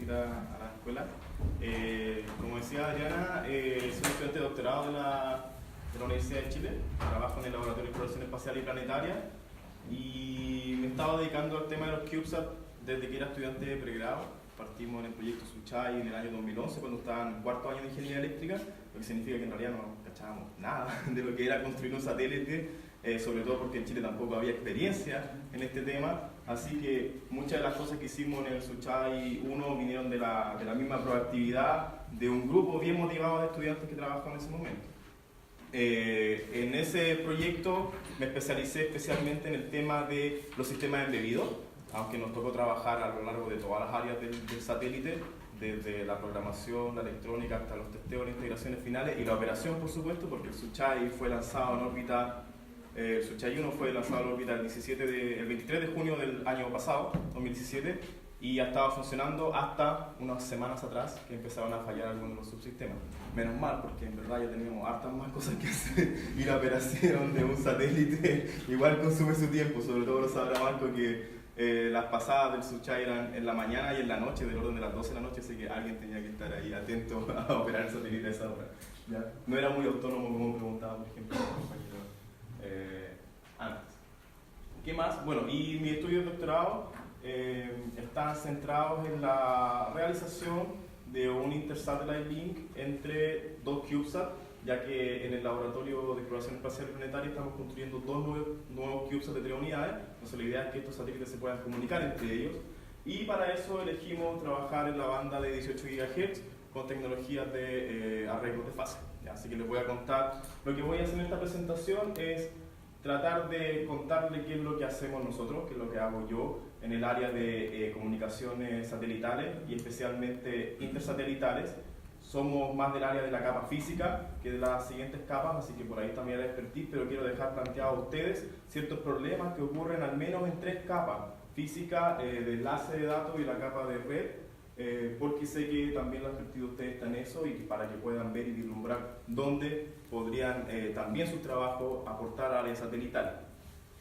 visita a la escuela. Como decía Adriana, soy estudiante de doctorado de la Universidad de Chile, trabajo en el Laboratorio de Exploración Espacial y Planetaria y me estaba dedicando al tema de los CubeSat desde que era estudiante de pregrado. Partimos en el proyecto Suchai en el año 2011, cuando estaba en el cuarto año de Ingeniería Eléctrica, lo que significa que en realidad no cachábamos nada de lo que era construir un satélite, sobre todo porque en Chile tampoco había experiencia en este tema, así que muchas de las cosas que hicimos en el Suchai 1 vinieron de la misma proactividad de un grupo bien motivado de estudiantes que trabajaban en ese momento. En ese proyecto me especialicé especialmente en el tema de los sistemas embebidos, aunque nos tocó trabajar a lo largo de todas las áreas del satélite, desde la programación, la electrónica, hasta los testeos, las integraciones finales y la operación, por supuesto, porque el Suchai fue lanzado en órbita, el Suchai 1 fue lanzado en órbita el 23 de junio del año pasado, 2017, y ha estado funcionando hasta unas semanas atrás que empezaron a fallar algunos de los subsistemas. Menos mal, porque en verdad ya teníamos hartas más cosas que hacer y la operación de un satélite igual consume su tiempo, sobre todo lo sabrá Marco que las pasadas del Suchai eran en la mañana y en la noche, del orden de las 12 de la noche, así que alguien tenía que estar ahí atento a operar el satélite a esa hora. ¿Ya? No era muy autónomo como preguntaba, por ejemplo, el compañero antes. ¿Qué más? Bueno, y mis estudios de doctorado están centrados en la realización de un Inter-Satellite Link entre dos CubeSat, ya que en el Laboratorio de Exploración Espacial y Planetaria estamos construyendo dos nuevos CubeSat de 3 unidades. Entonces la idea es que estos satélites se puedan comunicar entre ellos, y para eso elegimos trabajar en la banda de 18 GHz con tecnologías de arreglos de fase. ¿Ya? Así que les voy a contar, lo que voy a hacer en esta presentación es tratar de contarle qué es lo que hacemos nosotros, qué es lo que hago yo en el área de comunicaciones satelitales y especialmente intersatelitales. Somos más del área de la capa física que de las siguientes capas, así que por ahí también la expertise, pero quiero dejar planteado a ustedes ciertos problemas que ocurren al menos en 3 capas: física, de enlace de datos y la capa de red, porque sé que también la expertise de ustedes está en eso y para que puedan ver y vislumbrar dónde podrían también sus trabajos aportar a área satelital.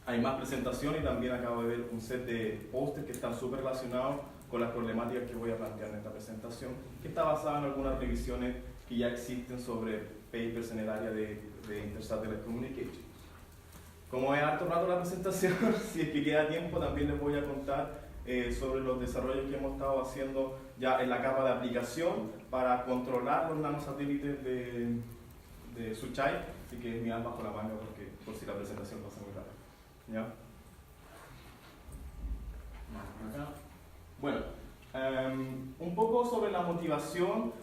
Hay más presentaciones y también acabo de ver un set de pósters que están súper relacionados con las problemáticas que voy a plantear en esta presentación, que está basada en algunas revisiones que ya existen sobre papers en el área de Inter-Satellite Communication. Como es harto rato la presentación, si es que queda tiempo, también les voy a contar sobre los desarrollos que hemos estado haciendo ya en la capa de aplicación para controlar los nanosatélites de Suchai, así que mirad bajo la manga porque por si la presentación pasa muy rápido. ¿Ya? Acá. Bueno, un poco sobre la motivación,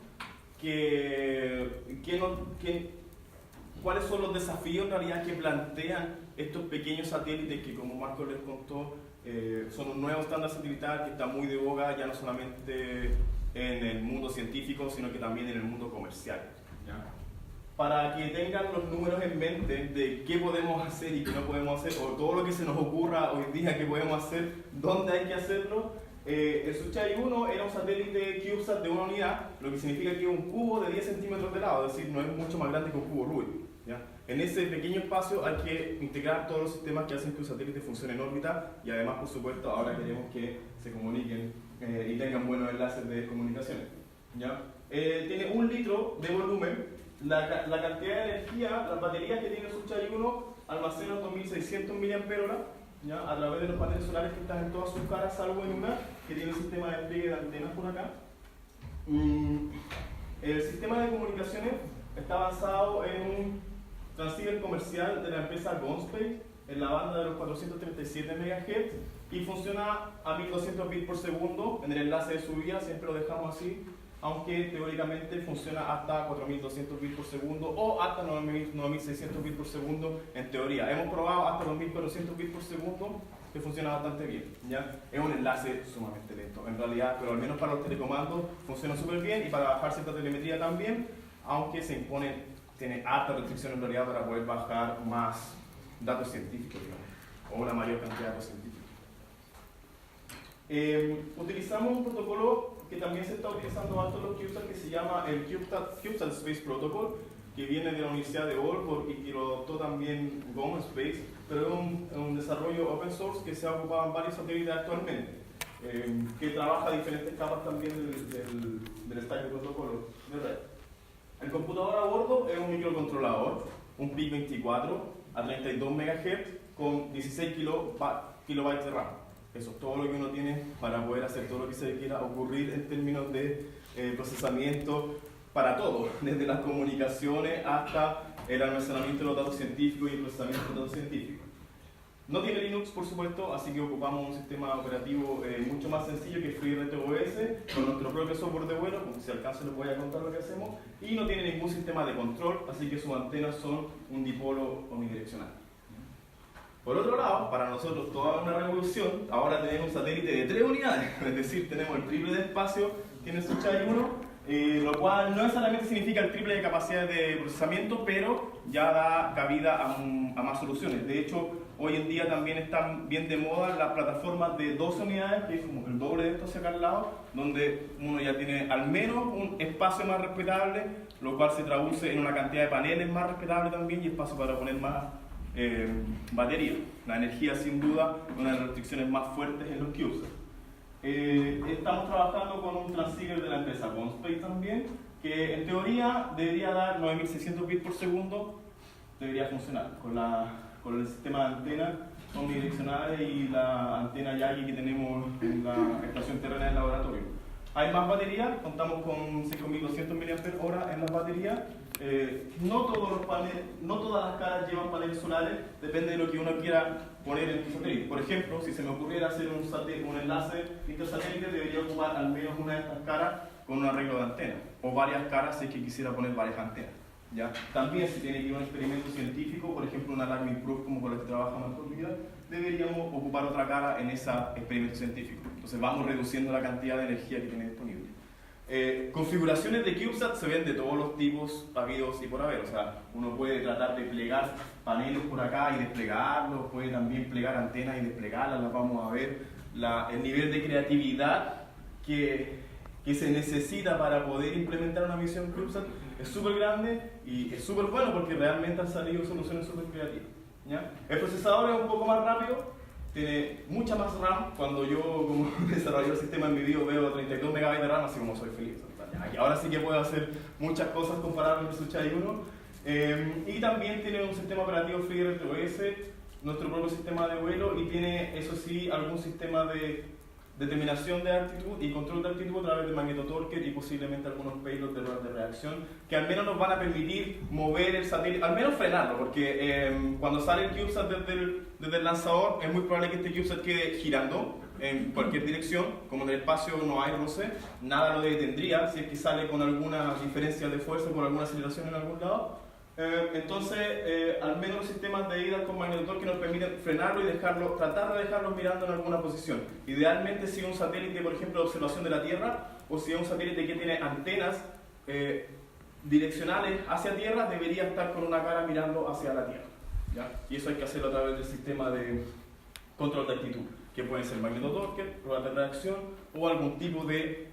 cuáles son los desafíos en realidad que plantean estos pequeños satélites que, como Marco les contó, son un nuevo estándar satelital que está muy de boga ya no solamente en el mundo científico, sino que también en el mundo comercial. ¿Ya? Para que tengan los números en mente de qué podemos hacer y qué no podemos hacer, o todo lo que se nos ocurra hoy día que podemos hacer, dónde hay que hacerlo. El Suchai 1 era un satélite CubeSat de 1 unidad, lo que significa que es un cubo de 10 centímetros de lado, es decir, no es mucho más grande que un cubo Rubik. ¿Ya? En ese pequeño espacio hay que integrar todos los sistemas que hacen que un satélite funcione en órbita, y además, por supuesto, ahora queremos que se comuniquen y tengan buenos enlaces de comunicaciones. ¿Ya? Tiene 1 litro de volumen. La cantidad de energía, las baterías que tiene el Suchai 1 almacenan 2600 mAh, ¿ya? A través de los paneles solares que están en todas sus caras, salvo en una que tiene un sistema de despliegue de antenas por acá. El sistema de comunicaciones está basado en un transceiver comercial de la empresa GomSpace en la banda de los 437 MHz y funciona a 1200 bits por segundo en el enlace de subida, siempre lo dejamos así, aunque teóricamente funciona hasta 4200 bits por segundo o hasta 9600 bits por segundo en teoría. Hemos probado hasta 2400 bits por segundo, que funciona bastante bien. ¿Ya? Es un enlace sumamente lento, en realidad, pero al menos para los telecomandos funciona súper bien y para bajar cierta telemetría también, aunque tiene harta restricción en realidad para poder bajar más datos científicos, digamos, o una mayor cantidad de datos científicos. Utilizamos un protocolo que también se está utilizando harto en los CubeSat, que se llama el CubeSat Space Protocol, que viene de la Universidad de Aalborg y que lo adoptó también GomSpace, pero es un desarrollo open source que se ha ocupado en varios satélites actualmente. que trabaja diferentes capas también del stack de protocolo de red. El computador a bordo es un microcontrolador, un PIC24 a 32 MHz con 16 kilobytes de RAM. Eso es todo lo que uno tiene para poder hacer todo lo que se quiera ocurrir en términos de procesamiento para todo, desde las comunicaciones hasta el almacenamiento de los datos científicos y el procesamiento de los datos científicos. No tiene Linux, por supuesto, así que ocupamos un sistema operativo mucho más sencillo que FreeRTOS, con nuestro propio software de vuelo, como si alcance les voy a contar lo que hacemos, y no tiene ningún sistema de control, así que sus antenas son un dipolo omnidireccional. Por otro lado, para nosotros toda una revolución, ahora tenemos un satélite de 3 unidades, es decir, tenemos el triple de espacio, tiene Suchai 1, lo cual no necesariamente significa el triple de capacidad de procesamiento, pero ya da cabida a más soluciones. De hecho, hoy en día también están bien de moda las plataformas de 12 unidades, que es como el doble de esto hacia acá al lado, donde uno ya tiene al menos un espacio más respetable, lo cual se traduce en una cantidad de paneles más respetable también y espacio para poner más batería. La energía, sin duda, una de las restricciones más fuertes en los CubeSats. Estamos trabajando con un transceiver de la empresa Conspace también, que en teoría debería dar 9600 bits por segundo, debería funcionar con el sistema de antenas omnidireccionales y la antena Yagi que tenemos en la estación terrena del laboratorio. Hay más baterías, contamos con 5200 mAh en las baterías. No todas las caras llevan paneles solares, depende de lo que uno quiera poner en tu satélite. Por ejemplo, si se me ocurriera hacer un enlace intersatélite, debería ocupar al menos una de estas caras con un arreglo de antena, o varias caras si es que quisiera poner varias antenas. ¿Ya? También si tiene que ir a un experimento científico, por ejemplo una Alarming Proof como con la que trabaja Marco Vida, deberíamos ocupar otra cara en ese experimento científico. Entonces vamos reduciendo la cantidad de energía que tiene disponible. Configuraciones de CubeSat se ven de todos los tipos habidos y por haber. O sea, uno puede tratar de plegar paneles por acá y desplegarlos, puede también plegar antenas y desplegarlas, las vamos a ver. El nivel de creatividad que se necesita para poder implementar una misión CubeSat es súper grande y es súper bueno porque realmente han salido soluciones súper creativas. ¿Ya? El procesador es un poco más rápido, tiene mucha más RAM. Cuando yo como desarrollador del sistema en mi video veo 32 MB de RAM, así como soy feliz. Ahora sí que puedo hacer muchas cosas comparables con el Suchai 1. Y también tiene un sistema operativo FreeRTOS, nuestro propio sistema de vuelo, y tiene, eso sí, algún sistema de determinación de altitud y control de altitud a través de magnetotorque y posiblemente algunos payloads de ruedas de reacción que al menos nos van a permitir mover el satélite, al menos frenarlo, porque cuando sale el CubeSat desde el lanzador es muy probable que este CubeSat quede girando en cualquier dirección. Como en el espacio no hay roce, nada lo detendría si es que sale con alguna diferencia de fuerza, con alguna aceleración en algún lado. Entonces, al menos los sistemas de ida con magnetotorque nos permiten frenarlo y tratar de dejarlo mirando en alguna posición. Idealmente, si es un satélite, por ejemplo, de observación de la Tierra, o si es un satélite que tiene antenas direccionales hacia Tierra, debería estar con una cara mirando hacia la Tierra. ¿Ya? Y eso hay que hacerlo a través del sistema de control de altitud, que puede ser magnetotorque, ruedas de reacción o algún tipo de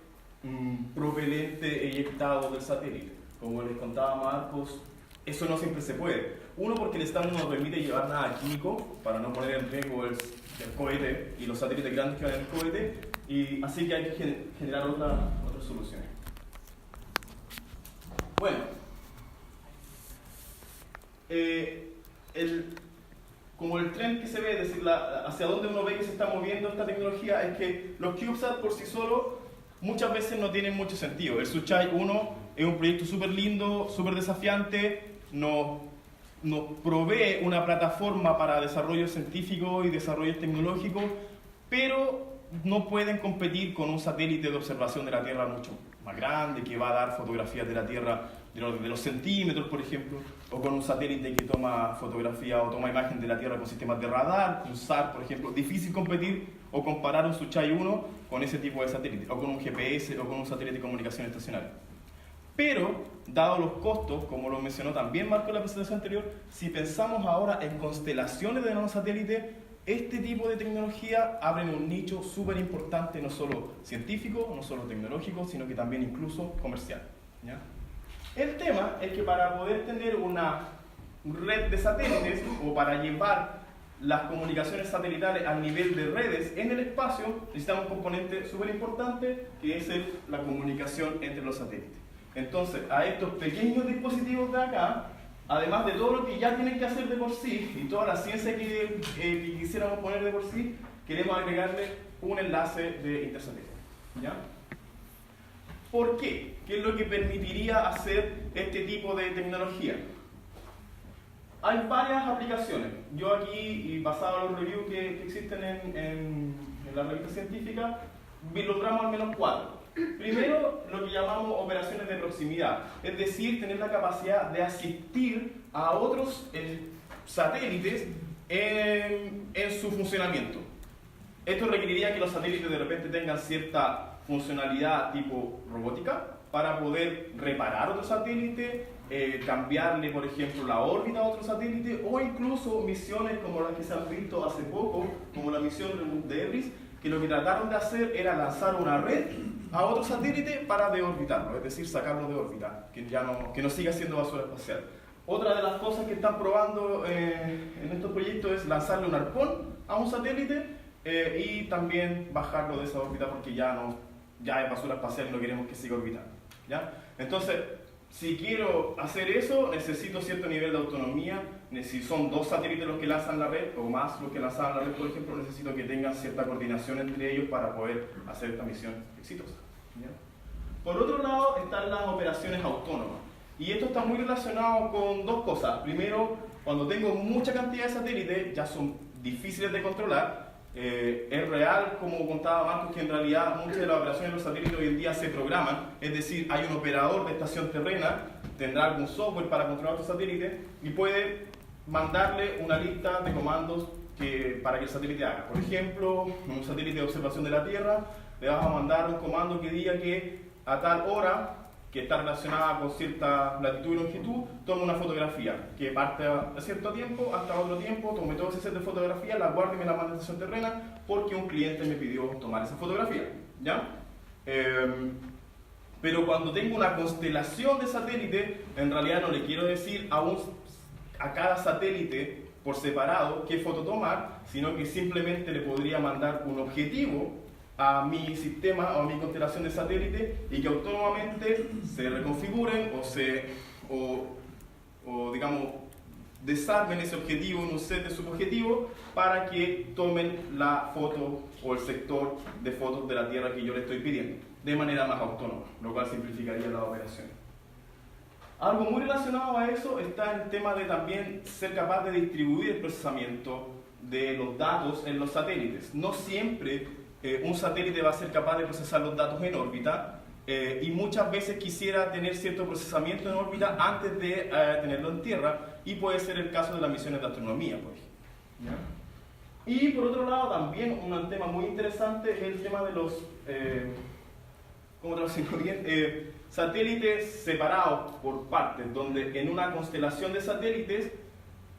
propelente eyectado del satélite. Como les contaba Marcos, eso no siempre se puede. Uno, porque el estándar no nos permite llevar nada químico para no poner en riesgo el cohete y los satélites grandes que van en el cohete, y así que hay que generar otras soluciones. Bueno, como el trend que se ve, es decir, hacia dónde uno ve que se está moviendo esta tecnología, es que los CubeSat por sí solos muchas veces no tienen mucho sentido. El Suchai 1 es un proyecto súper lindo, súper desafiante, nos provee una plataforma para desarrollo científico y desarrollo tecnológico, pero no pueden competir con un satélite de observación de la Tierra mucho más grande, que va a dar fotografías de la Tierra de los centímetros, por ejemplo, o con un satélite que toma fotografía o toma imagen de la Tierra con sistemas de radar, un SAR, por ejemplo. Difícil competir o comparar un Suchai 1 con ese tipo de satélite, o con un GPS, o con un satélite de comunicación estacionaria. Pero, dado los costos, como lo mencionó también Marco en la presentación anterior, si pensamos ahora en constelaciones de nanosatélites, este tipo de tecnología abre un nicho súper importante, no solo científico, no solo tecnológico, sino que también incluso comercial. ¿Ya? El tema es que para poder tener una red de satélites, o para llevar las comunicaciones satelitales al nivel de redes en el espacio, necesitamos un componente súper importante que es la comunicación entre los satélites. Entonces, a estos pequeños dispositivos de acá, además de todo lo que ya tienen que hacer de por sí y toda la ciencia que quisiéramos poner de por sí, queremos agregarle un enlace de intersatélite. ¿Ya? ¿Por qué? ¿Qué es lo que permitiría hacer este tipo de tecnología? Hay varias aplicaciones. Yo aquí, y basado en los reviews que existen en la revista científica, vislumbramos al menos 4. Primero, lo que llamamos operaciones de proximidad, es decir, tener la capacidad de asistir a otros satélites en su funcionamiento. Esto requeriría que los satélites de repente tengan cierta funcionalidad tipo robótica para poder reparar otro satélite, cambiarle, por ejemplo, la órbita a otro satélite, o incluso misiones como las que se han visto hace poco, como la misión Remote Debris, que lo que trataron de hacer era lanzar una red a otro satélite para deorbitarlo, es decir, sacarlo de órbita, que no siga siendo basura espacial. Otra de las cosas que están probando en estos proyectos es lanzarle un arpón a un satélite y también bajarlo de esa órbita porque ya es basura espacial y no queremos que siga orbitando. ¿Ya? Entonces, si quiero hacer eso, necesito cierto nivel de autonomía. Si son 2 satélites los que lanzan la red, o más los que lanzan la red, por ejemplo, necesito que tengan cierta coordinación entre ellos para poder hacer esta misión exitosa. ¿Ya? Por otro lado, están las operaciones autónomas. Y esto está muy relacionado con 2 cosas. Primero, cuando tengo mucha cantidad de satélites, ya son difíciles de controlar. Es real, como contaba Marcos, que en realidad muchas de las operaciones de los satélites hoy en día se programan, es decir, hay un operador de estación terrena, tendrá algún software para controlar tu satélite y puede mandarle una lista de comandos para que el satélite haga. Por ejemplo, en un satélite de observación de la Tierra, le vas a mandar un comando que diga que a tal hora, que está relacionada con cierta latitud y longitud, toma una fotografía, que parte a cierto tiempo hasta otro tiempo, tome todo ese set de fotografías, la guarde y me la manda a estación terrena porque un cliente me pidió tomar esa fotografía. ¿Ya? Pero cuando tengo una constelación de satélites, en realidad no le quiero decir a cada satélite por separado qué foto tomar, sino que simplemente le podría mandar un objetivo a mi sistema o a mi constelación de satélites y que autónomamente se reconfiguren o digamos desarmen ese objetivo en un set de subobjetivos para que tomen la foto o el sector de fotos de la Tierra que yo le estoy pidiendo de manera más autónoma, lo cual simplificaría la operación. Algo muy relacionado a eso está el tema de también ser capaz de distribuir el procesamiento de los datos en los satélites. No siempre un satélite va a ser capaz de procesar los datos en órbita y muchas veces quisiera tener cierto procesamiento en órbita antes de tenerlo en tierra, y puede ser el caso de las misiones de astronomía, por ejemplo. ¿Ya? Y por otro lado también un tema muy interesante es el tema de los ¿cómo traducirlo bien? Satélites separados por partes, donde en una constelación de satélites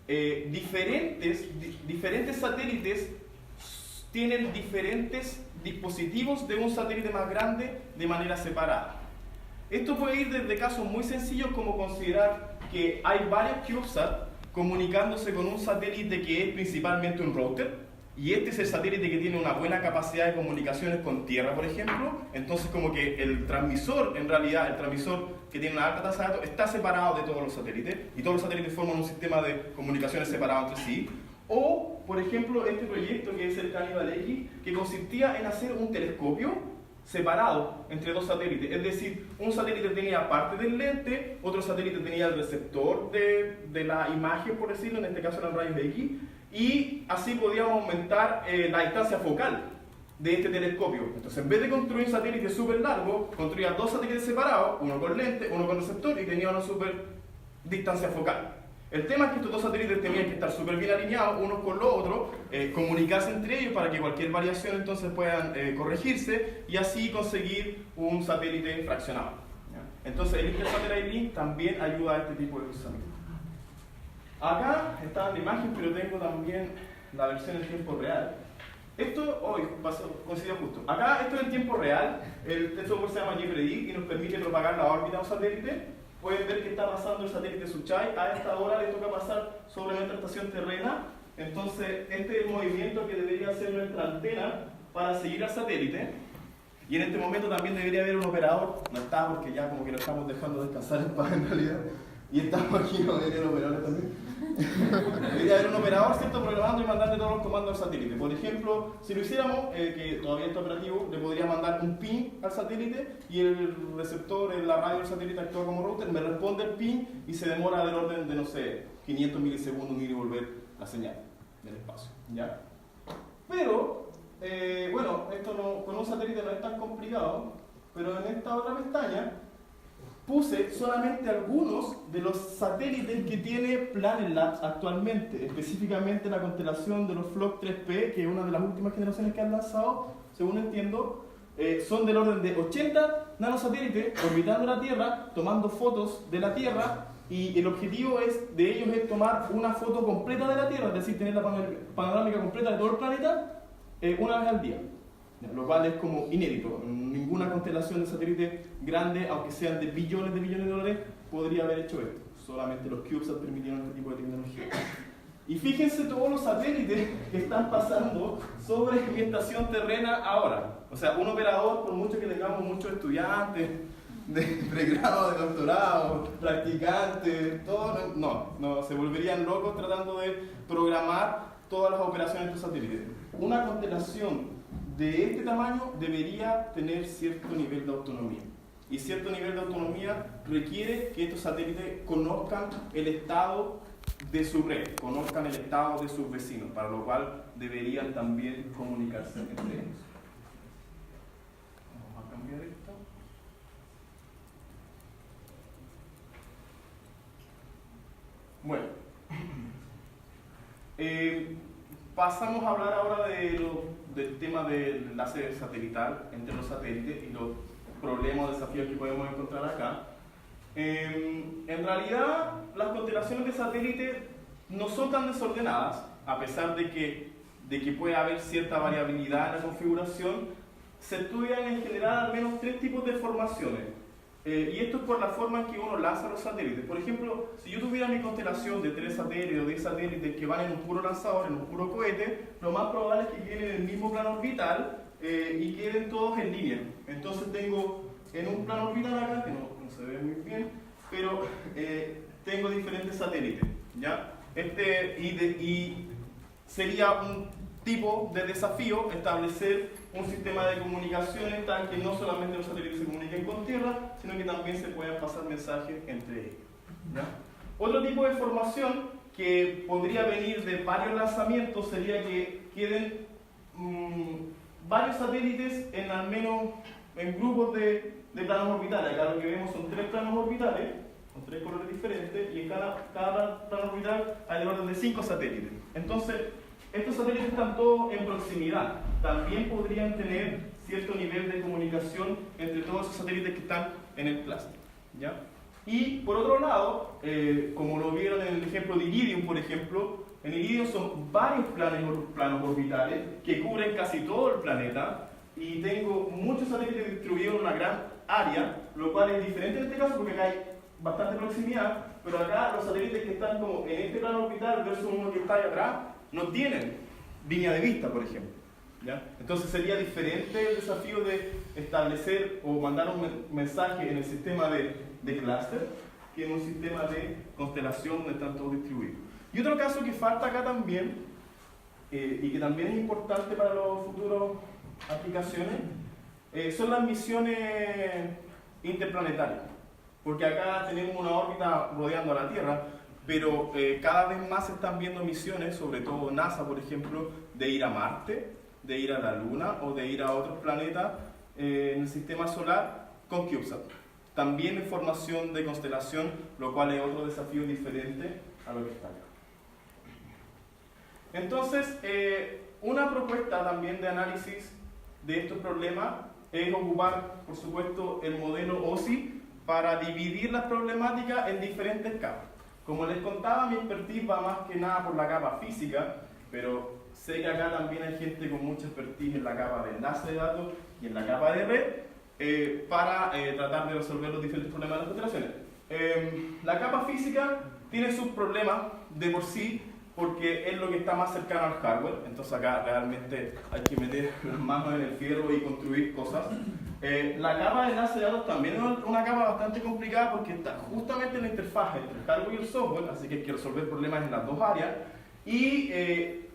diferentes satélites tienen diferentes dispositivos de un satélite más grande de manera separada. Esto puede ir desde casos muy sencillos como considerar que hay varios CubeSat comunicándose con un satélite que es principalmente un router, y este es el satélite que tiene una buena capacidad de comunicaciones con tierra, por ejemplo. Entonces como que el transmisor, en realidad el transmisor que tiene una alta tasa de datos, está separado de todos los satélites, y todos los satélites forman un sistema de comunicaciones separado entre sí. O, por ejemplo, este proyecto que es el Cannibal X, que consistía en hacer un telescopio separado entre 2 satélites. Es decir, un satélite tenía parte del lente, otro satélite tenía el receptor de la imagen, por decirlo, en este caso eran rayos X, y así podíamos aumentar la distancia focal de este telescopio. Entonces, en vez de construir un satélite súper largo, construía 2 satélites separados, uno con lente, uno con receptor, y tenía una súper distancia focal. El tema es que estos 2 satélites tenían que estar súper bien alineados unos con los otros, comunicarse entre ellos para que cualquier variación entonces puedan corregirse y así conseguir un satélite fraccionado. ¿Ya? Entonces el Intersatellite Link también ayuda a este tipo de procesamiento. Acá está la imagen, pero tengo también la versión en tiempo real. Esto hoy coincidió justo. Acá esto es en tiempo real. El software se llama JPredict y nos permite propagar la órbita de un satélite. Pueden ver que está pasando el satélite Suchai. A esta hora le toca pasar sobre nuestra estación terrena. Entonces, este es el movimiento que debería hacer nuestra antena para seguir al satélite. Y en este momento también debería haber un operador. No está porque ya como que lo estamos dejando descansar en paz en realidad. Y estamos aquí, no debería haber operadores también. Debería haber un operador, ¿cierto?, programando y mandando todos los comandos al satélite. Por ejemplo, si lo hiciéramos, que todavía está operativo, le podría mandar un ping al satélite y el receptor en la radio del satélite actúa como router, me responde el ping y se demora del orden de, no sé, 500 milisegundos en ir y volver la señal del espacio, ¿ya? Pero, bueno, esto no, con un satélite no es tan complicado, pero en esta otra pestaña puse solamente algunos de los satélites que tiene Planet Labs actualmente, específicamente la constelación de los Flock 3P, que es una de las últimas generaciones que han lanzado, según entiendo, son del orden de 80 nanosatélites orbitando la Tierra, tomando fotos de la Tierra, y el objetivo de ellos es tomar una foto completa de la Tierra, es decir, tener la panorámica completa de todo el planeta una vez al día. Lo cual es como inédito. Ninguna constelación de satélites grande, aunque sean de billones de dólares, podría haber hecho esto. Solamente los CubeSat permitieron este tipo de tecnología. Y fíjense todos los satélites que están pasando sobre mi estación terrena ahora. O sea, un operador, por mucho que tengamos muchos estudiantes de pregrado, de doctorado, practicantes, todos, no, se volverían locos tratando de programar todas las operaciones de estos satélites. Una constelación de este tamaño debería tener cierto nivel de autonomía. Y cierto nivel de autonomía requiere que estos satélites conozcan el estado de su red, conozcan el estado de sus vecinos, para lo cual deberían también comunicarse entre ellos. Vamos a cambiar esto. Bueno. Pasamos a hablar ahora del tema del enlace satelital entre los satélites y los problemas o desafíos que podemos encontrar acá. En realidad, las constelaciones de satélites no son tan desordenadas, a pesar de que puede haber cierta variabilidad en la configuración. Se estudian en general al menos 3 tipos de formaciones. Y esto es por la forma en que uno lanza los satélites. Por ejemplo, si yo tuviera mi constelación de 3 satélites o 10 satélites que van en un puro lanzador, en un puro cohete, lo más probable es que queden en el mismo plano orbital y queden todos en línea. Entonces tengo en un plano orbital acá, que no se ve muy bien, pero tengo diferentes satélites, ¿ya? Y sería un tipo de desafío establecer un sistema de comunicaciones tal que no solamente los satélites se comuniquen con Tierra, sino que también se puedan pasar mensajes entre ellos, ¿ya? Otro tipo de formación que podría venir de varios lanzamientos sería que queden varios satélites en al menos en grupos de planos orbitales. Acá lo que vemos son 3 planos orbitales, con 3 colores diferentes, y en cada plano orbital hay del orden de 5 satélites. Entonces, estos satélites están todos en proximidad. También podrían tener cierto nivel de comunicación entre todos esos satélites que están en el plasma, ¿ya? Y por otro lado, como lo vieron en el ejemplo de Iridium, por ejemplo, en Iridium son varios planos orbitales que cubren casi todo el planeta, y tengo muchos satélites distribuidos en una gran área, lo cual es diferente en este caso porque acá hay bastante proximidad, pero acá los satélites que están como en este plano orbital versus uno que está ahí atrás no tienen línea de vista, por ejemplo, ¿ya? Entonces sería diferente el desafío de establecer o mandar un mensaje en el sistema de clúster que en un sistema de constelación donde están todos distribuidos. Y otro caso que falta acá también, y que también es importante para los futuros aplicaciones, son las misiones interplanetarias, porque acá tenemos una órbita rodeando a la Tierra, pero cada vez más se están viendo misiones, sobre todo NASA, por ejemplo, de ir a Marte, de ir a la Luna o de ir a otros planetas en el sistema solar con CubeSat. También en formación de constelación, lo cual es otro desafío diferente a lo que está acá. Entonces, una propuesta también de análisis de estos problemas es ocupar, por supuesto, el modelo OSI para dividir las problemáticas en diferentes capas. Como les contaba, mi expertise va más que nada por la capa física, pero sé que acá también hay gente con mucha expertise en la capa de enlace de datos y en la capa de red para tratar de resolver los diferentes problemas de las constelaciones. La capa física tiene sus problemas de por sí, porque es lo que está más cercano al hardware, entonces acá realmente hay que meter las manos en el fierro y construir cosas. La capa de enlace de datos también es una capa bastante complicada porque está justamente en la interfaz entre el hardware y el software, así que hay que resolver problemas en las dos áreas. Y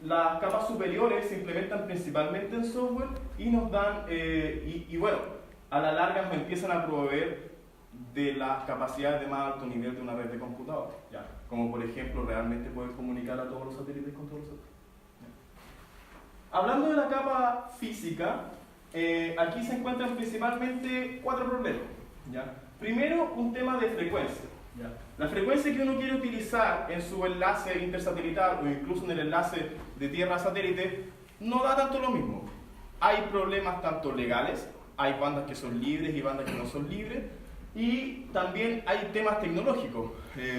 las capas superiores se implementan principalmente en software y nos dan, bueno, a la larga nos empiezan a proveer de las capacidades de más alto nivel de una red de computadores, ¿ya? Como por ejemplo realmente poder comunicar a todos los satélites con todos los satélites. Hablando de la capa física, aquí se encuentran principalmente 4 problemas, ¿ya? Primero, un tema de frecuencia, ¿ya? La frecuencia que uno quiere utilizar en su enlace intersatelital o incluso en el enlace de tierra a satélite no da tanto lo mismo. Hay problemas tanto legales, hay bandas que son libres y bandas que no son libres, y también hay temas tecnológicos.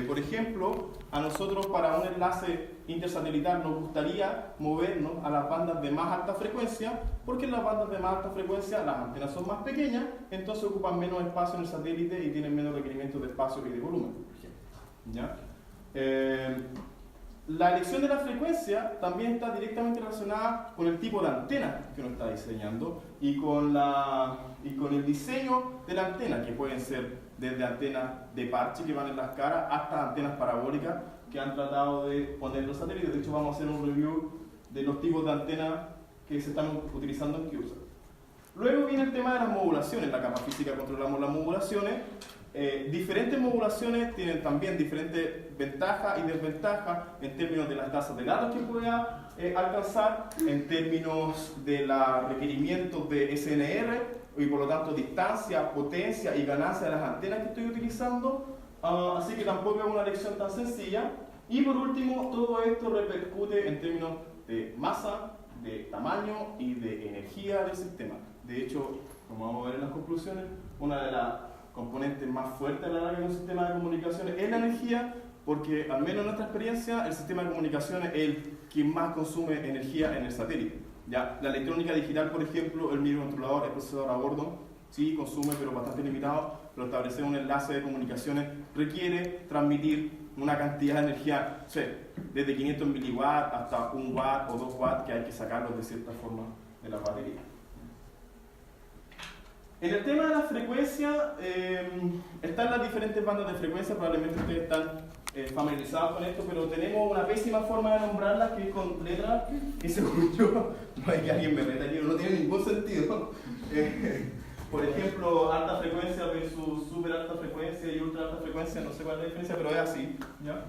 Por ejemplo, a nosotros para un enlace intersatelital nos gustaría movernos a las bandas de más alta frecuencia, porque en las bandas de más alta frecuencia las antenas son más pequeñas, entonces ocupan menos espacio en el satélite y tienen menos requerimientos de espacio y de volumen, por ejemplo, ¿ya? La elección de la frecuencia también está directamente relacionada con el tipo de antena que uno está diseñando y con el diseño de la antena, que pueden ser desde antenas de parche que van en las caras hasta antenas parabólicas que han tratado de poner los satélites. De hecho, vamos a hacer un review de los tipos de antenas que se están utilizando en QSAT. Luego viene el tema de las modulaciones. En la capa física controlamos las modulaciones. Diferentes modulaciones tienen también diferentes ventajas y desventajas en términos de las tasas de datos que pueda alcanzar, en términos de los requerimientos de SNR y por lo tanto distancia, potencia y ganancia de las antenas que estoy utilizando, así que tampoco es una elección tan sencilla. Y por último, todo esto repercute en términos de masa, de tamaño y de energía del sistema. De hecho, como vamos a ver en las conclusiones, una de las componentes más fuertes a la larga de un sistema de comunicaciones es la energía, porque al menos en nuestra experiencia el sistema de comunicaciones es el que más consume energía en el satélite. ¿Ya? La electrónica digital, por ejemplo, el microcontrolador, el procesador a bordo, sí consume, pero bastante limitado, pero establecer un enlace de comunicaciones requiere transmitir una cantidad de energía, no sé, desde 500 miliwatts hasta 1 watt o 2 watts que hay que sacarlos de cierta forma de la batería. En el tema de la frecuencia, están las diferentes bandas de frecuencia, probablemente ustedes están familiarizados con esto, pero tenemos una pésima forma de nombrarlas, que es con letras, y según yo, no hay que alguien me reta aquí, no tiene ningún sentido. Por ejemplo, alta frecuencia versus super alta frecuencia y ultra alta frecuencia, no sé cuál es la diferencia, pero es así, ¿ya?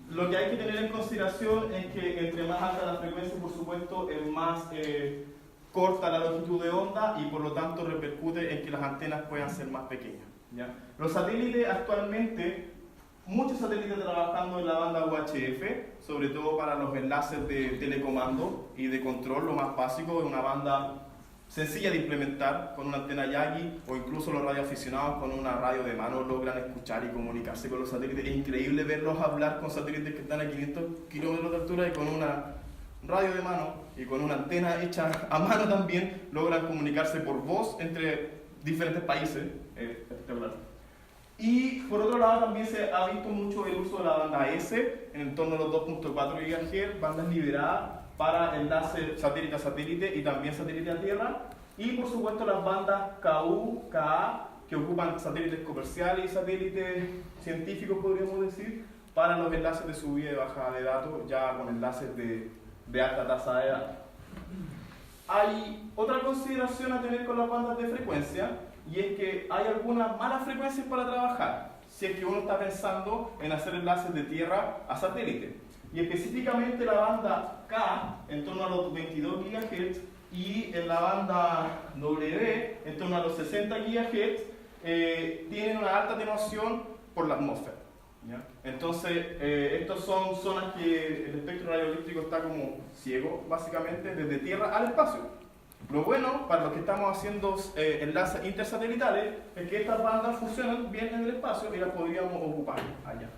Lo que hay que tener en consideración es que entre más alta la frecuencia, por supuesto, es más corta la longitud de onda y por lo tanto repercute en que las antenas puedan ser más pequeñas, ¿ya? Los satélites actualmente, muchos satélites trabajando en la banda UHF, sobre todo para los enlaces de telecomando y de control, lo más básico, es una banda sencilla de implementar con una antena Yagi, o incluso los radioaficionados con una radio de mano logran escuchar y comunicarse con los satélites. Es increíble verlos hablar con satélites que están a 500 kilómetros de altura y con una radio de mano y con una antena hecha a mano también logran comunicarse por voz entre diferentes países. Espectacular. Y por otro lado también se ha visto mucho el uso de la banda S en torno a los 2.4 GHz, bandas liberadas para enlace satélite a satélite y también satélite a tierra, y por supuesto las bandas KU, KA, que ocupan satélites comerciales y satélites científicos, podríamos decir, para los enlaces de subida y de bajada de datos, ya con enlaces de alta tasa de datos. Hay otra consideración a tener con las bandas de frecuencia, y es que hay algunas malas frecuencias para trabajar, si es que uno está pensando en hacer enlaces de tierra a satélite. Y específicamente la banda K, en torno a los 22 GHz, y en la banda W, en torno a los 60 GHz, tienen una alta atenuación por la atmósfera, ¿ya? Entonces, estas son zonas que el espectro radioeléctrico está como ciego, básicamente, desde tierra al espacio. Lo bueno para los que estamos haciendo enlaces intersatelitales es que estas bandas funcionan bien en el espacio y las podríamos ocupar allá.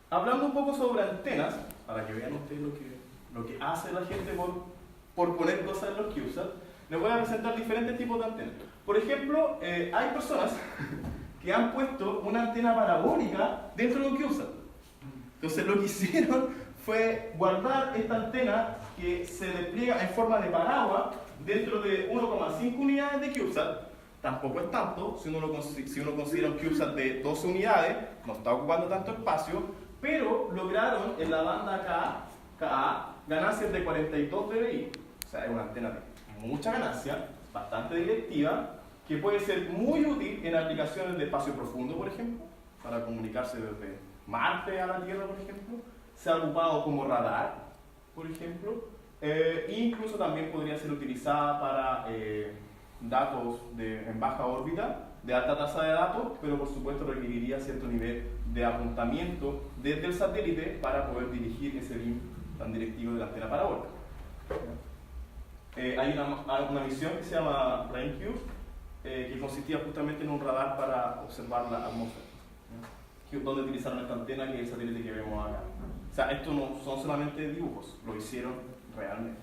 Hablando un poco sobre antenas, para que vean ustedes lo que hace la gente por poner cosas en los QSAT, les voy a presentar diferentes tipos de antenas. Por ejemplo, hay personas que han puesto una antena parabólica dentro de un CubeSat. Entonces lo que hicieron fue guardar esta antena que se despliega en forma de paraguas dentro de 1,5 unidades de CubeSat. Tampoco es tanto, si uno considera un CubeSat de 12 unidades, no está ocupando tanto espacio, pero lograron en la banda KA ganancias de 42 dBi. O sea, es una antena de mucha ganancia, bastante directiva, que puede ser muy útil en aplicaciones de espacio profundo, por ejemplo, para comunicarse desde Marte a la Tierra, por ejemplo. Se ha ocupado como radar, por ejemplo. Incluso también podría ser utilizada para datos en baja órbita, de alta tasa de datos, pero por supuesto requeriría cierto nivel de apuntamiento desde el satélite para poder dirigir ese beam tan directivo de la antena parabólica. Hay una misión que se llama RainCube, que consistía justamente en un radar para observar la atmósfera, donde utilizaron esta antena que es el satélite que vemos acá. O sea, esto no son solamente dibujos, lo hicieron realmente.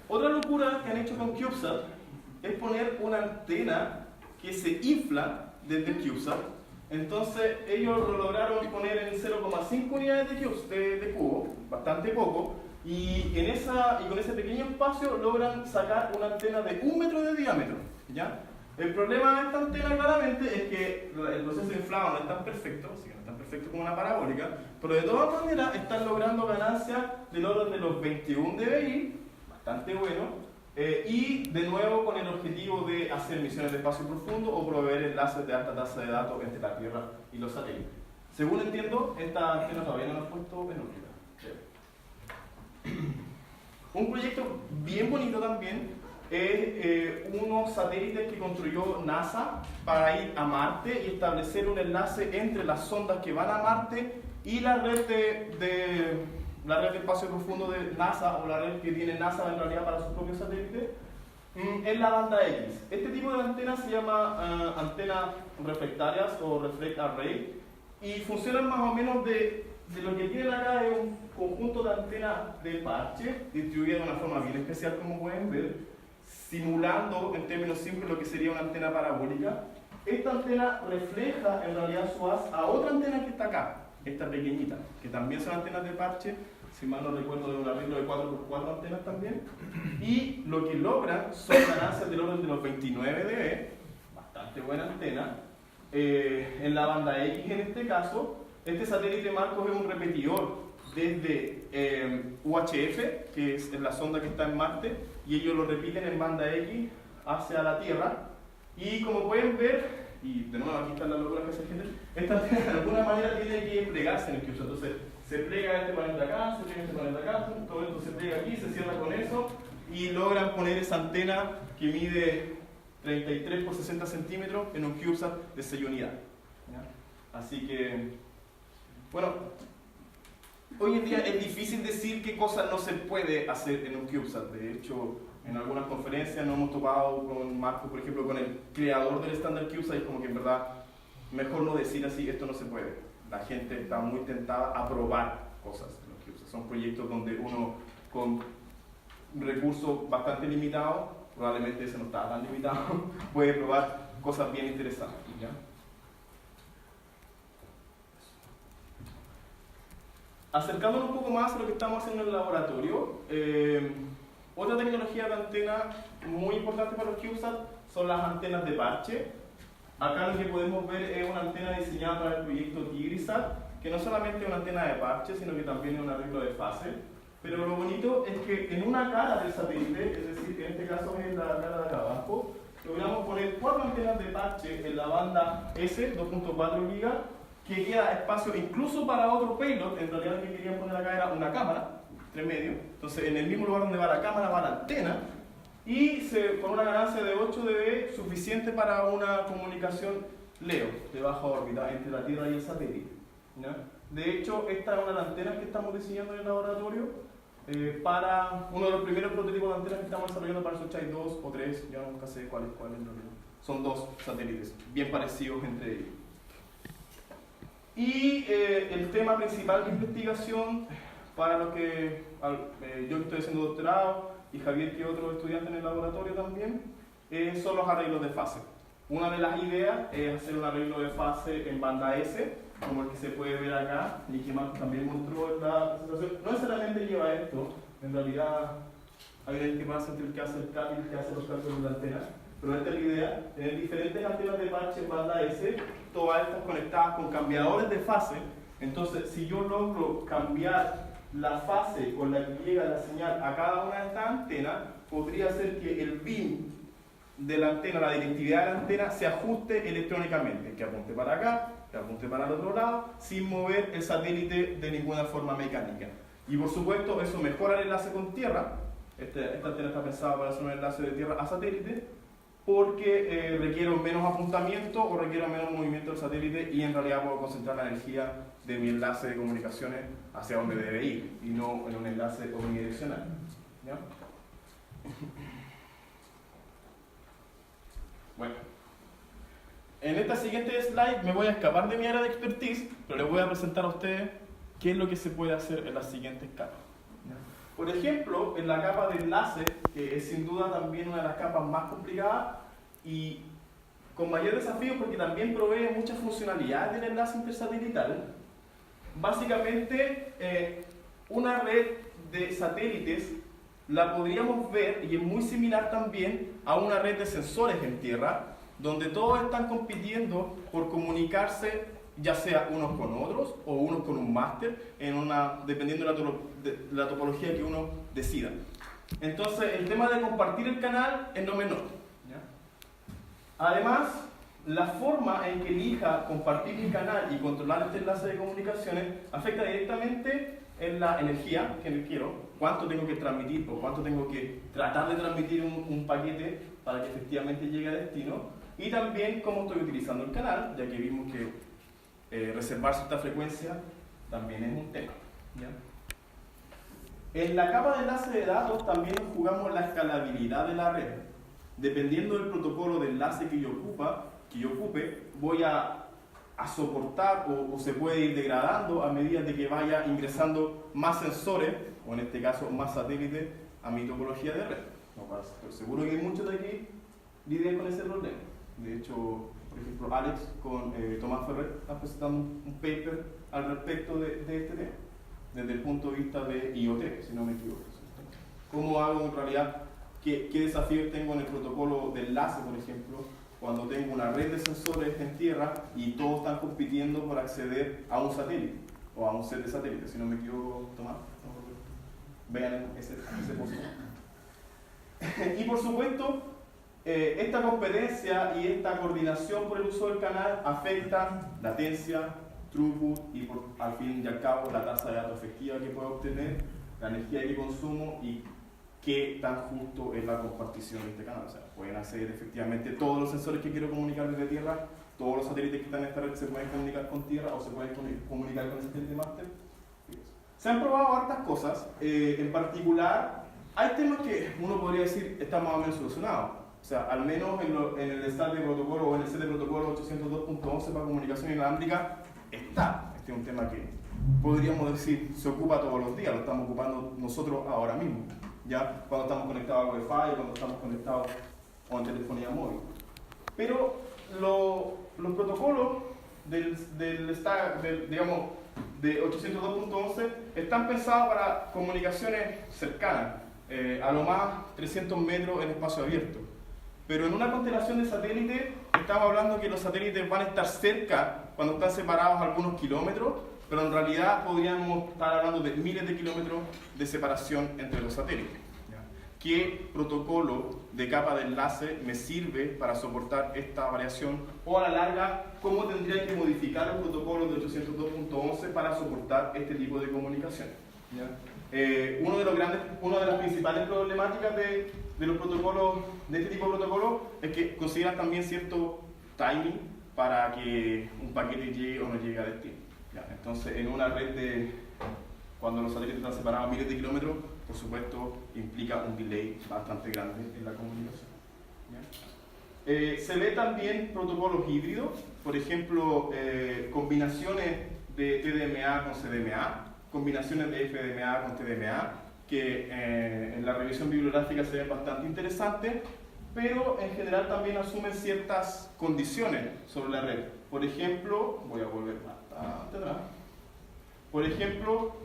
Otra locura que han hecho con CubeSat es poner una antena que se infla desde el CubeSat. Entonces ellos lo lograron poner en 0,5 unidades de cubo, bastante poco, y con ese pequeño espacio logran sacar una antena de 1 metro de diámetro, ¿ya? El problema de esta antena claramente es que el proceso de inflado no es tan perfecto, así que no es tan perfecto como una parabólica, pero de todas maneras están logrando ganancias del orden de los 21 dBi, bastante bueno, y de nuevo con el objetivo de hacer misiones de espacio profundo o proveer enlaces de alta tasa de datos entre la Tierra y los satélites. Según entiendo, esta antena todavía no la han puesto en órbita. Un proyecto bien bonito también es unos satélites que construyó NASA para ir a Marte y establecer un enlace entre las sondas que van a Marte y la red de espacio profundo de NASA, o la red que tiene NASA en realidad para sus propios satélites, en la banda X. Este tipo de antenas se llama antenas reflectarias o reflect array, y funcionan más o menos de lo que tienen acá es un conjunto de antenas de parche distribuidas de una forma bien especial, como pueden ver, simulando en términos simples lo que sería una antena parabólica. Esta antena refleja en realidad su haz a otra antena que está acá, esta pequeñita, que también son antenas de parche, si mal no recuerdo de un arreglo de 4x4 antenas también, y lo que logran son ganancias del orden de los 29 dB, bastante buena antena. En la banda X en este caso, este satélite Marcos es un repetidor desde UHF, que es la sonda que está en Marte, y ellos lo repiten en banda X hacia la Tierra, y como pueden ver, y de nuevo aquí están las locuras que hace gente, esta antena de alguna manera tiene que plegarse en el CubeSat. Entonces se plega este panel de acá, se plega este panel de acá, todo esto se plega aquí, se cierra con eso, y logran poner esa antena que mide 33 por 60 centímetros en un CubeSat de 6 unidades. ¿Ya? Así que, bueno, hoy en día es difícil decir qué cosas no se puede hacer en un CubeSat. De hecho, en algunas conferencias nos hemos topado con Marco, por ejemplo, con el creador del estándar CubeSat, y como que en verdad mejor no decir así, esto no se puede. La gente está muy tentada a probar cosas en los CubeSat. Son proyectos donde uno con recursos bastante limitados, probablemente ese no está tan limitado, puede probar cosas bien interesantes, ¿ya? Acercándonos un poco más a lo que estamos haciendo en el laboratorio, otra tecnología de antena muy importante para los CubeSat son las antenas de parche. Acá lo que podemos ver es una antena diseñada para el proyecto Tigrisat, que no solamente es una antena de parche, sino que también es un arreglo de fase. Pero lo bonito es que en una cara del satélite, es decir, que en este caso es la cara de acá abajo, logramos poner 4 antenas de parche en la banda S, 2.4 GB, que queda espacio incluso para otro payload. En realidad lo que querían poner acá era una cámara, 3,5. Entonces en el mismo lugar donde va la cámara va la antena, y con una ganancia de 8 dB suficiente para una comunicación LEO de baja órbita entre la Tierra y el satélite, ¿ya? De hecho, esta es una de las antenas que estamos diseñando en el laboratorio para uno de los primeros prototipos de antenas que estamos desarrollando para Sochai 2 o 3, yo nunca sé cuál es en realidad. Son 2 satélites bien parecidos entre ellos. Y el tema principal de investigación para lo que yo estoy haciendo doctorado, y Javier, que es otro estudiante en el laboratorio también, son los arreglos de fase. Una de las ideas es hacer un arreglo de fase en banda S, como el que se puede ver acá, y que Marcos también mostró en la presentación. No necesariamente lleva esto, en realidad hay una discrepancia entre el que hace el CAP y el que hace los cálculos de la antena, pero esta es la idea, tener diferentes antenas de parche en banda S, todas estas conectadas con cambiadores de fase. Entonces, si yo logro cambiar la fase con la que llega la señal a cada una de estas antenas, podría ser que el BIM de la antena, la directividad de la antena, se ajuste electrónicamente, que apunte para acá, que apunte para el otro lado, sin mover el satélite de ninguna forma mecánica. Y por supuesto, eso mejora el enlace con tierra. Esta antena está pensada para hacer un enlace de tierra a satélite, porque requiero menos apuntamiento o requiero menos movimiento del satélite, y en realidad puedo concentrar la energía de mi enlace de comunicaciones hacia donde debe ir y no en un enlace omnidireccional. ¿Ya? Bueno, en esta siguiente slide me voy a escapar de mi área de expertise, pero les voy a presentar a ustedes qué es lo que se puede hacer en las siguientes capas. Por ejemplo, en la capa de enlace, que es sin duda también una de las capas más complicadas y con mayor desafío porque también provee muchas funcionalidades del enlace intersatelital. Básicamente, una red de satélites la podríamos ver, y es muy similar también a una red de sensores en tierra, donde todos están compitiendo por comunicarse, ya sea unos con otros o unos con un máster, dependiendo de la topología que uno decida. Entonces, el tema de compartir el canal es no menor. ¿Ya? Además, la forma en que elija compartir mi canal y controlar este enlace de comunicaciones afecta directamente en la energía que quiero, cuánto tengo que transmitir o cuánto tengo que tratar de transmitir un paquete para que efectivamente llegue a destino, y también cómo estoy utilizando el canal, ya que vimos que reservar cierta frecuencia también es un tema. ¿Ya? En la capa de enlace de datos también jugamos la escalabilidad de la red. Dependiendo del protocolo de enlace que yo ocupe, voy a soportar o se puede ir degradando a medida de que vaya ingresando más sensores, o en este caso más satélites, a mi topología de red. Estoy seguro que hay muchos de aquí lidian con ese problema. De hecho, por ejemplo, Alex con Tomás Ferrer está presentando un paper al respecto de este tema, desde el punto de vista de IoT, si no me equivoco. ¿Cómo hago en realidad? ¿Qué desafíos tengo en el protocolo de enlace, por ejemplo, cuando tengo una red de sensores en tierra y todos están compitiendo por acceder a un satélite o a un set de satélites? Si no me equivoco, Tomás, vean ese punto. Y por supuesto, esta competencia y esta coordinación por el uso del canal afecta latencia, throughput y al fin y al cabo la tasa de datos efectiva que puedo obtener, la energía que consumo y qué tan justo es la compartición de este canal. O sea, pueden acceder efectivamente todos los sensores que quiero comunicar desde tierra, todos los satélites que están en esta red se pueden comunicar con tierra o se pueden comunicar con el satélite máster. Se han probado hartas cosas, en particular hay temas que uno podría decir están más o menos solucionados. O sea, al menos en el stack de protocolo o en el set de protocolo 802.11 para comunicación inalámbrica está. Este es un tema que podríamos decir se ocupa todos los días, lo estamos ocupando nosotros ahora mismo. Ya cuando estamos conectados a Wi-Fi o cuando estamos conectados a una telefonía móvil. Pero los protocolos del stack, digamos, de 802.11 están pensados para comunicaciones cercanas, a lo más 300 metros en espacio abierto. Pero en una constelación de satélites, estamos hablando que los satélites van a estar cerca cuando están separados algunos kilómetros, pero en realidad podríamos estar hablando de miles de kilómetros de separación entre los satélites. ¿Qué protocolo de capa de enlace me sirve para soportar esta variación? O a la larga, ¿cómo tendría que modificar los protocolos de 802.11 para soportar este tipo de comunicación? Una de las principales problemáticas de los protocolos, de este tipo de protocolos, es que consideran también cierto timing para que un paquete llegue o no llegue a destino. Entonces, en una red cuando los satélites están separados a miles de kilómetros, por supuesto, implica un delay bastante grande en la comunicación. Se ve también protocolos híbridos, por ejemplo, combinaciones de TDMA con CDMA, combinaciones de FDMA con TDMA, que en la revisión bibliográfica se ven bastante interesantes, pero en general también asumen ciertas condiciones sobre la red. Por ejemplo, voy a volver bastante atrás. Por ejemplo,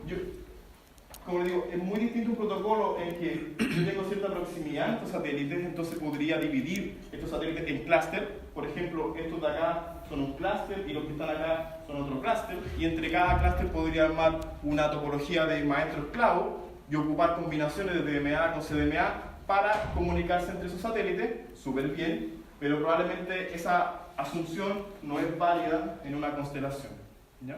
como les digo, es muy distinto un protocolo en que yo tengo cierta proximidad a estos satélites, entonces podría dividir estos satélites en clúster. Por ejemplo, estos de acá son un clúster y los que están acá son otro clúster, y entre cada clúster podría armar una topología de maestro-esclavo y ocupar combinaciones de DMA con CDMA para comunicarse entre esos satélites, súper bien, pero probablemente esa asunción no es válida en una constelación. ¿Ya?